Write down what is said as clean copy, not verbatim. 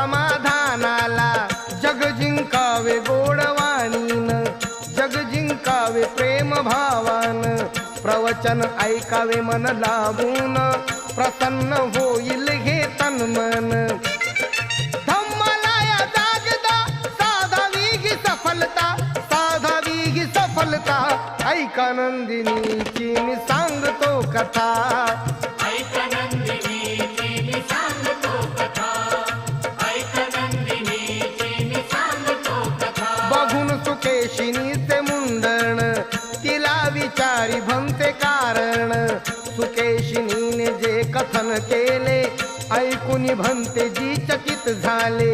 समाधानाला. जग जिंकावे गोडवाणीन, जग जिंकावे प्रेम भावान. प्रवचन ऐकावे मन लावून, प्रसन्न होईल हे तन मन. धम्माला जागदा साधावी गी सफलता, साधावी गी सफलता. ऐका नंदिनीची मी सांगतो कथा, ऐका नंदिनीची मी सांगतो कथा, ऐका नंदिनीची मी सांगतो कथा. बघून सुकेशिनीचे मुंडण, तिला विचारी भंते कारण. सुकेशिनीने जे कथन केले, ऐकून भंतेजी चकित झाले.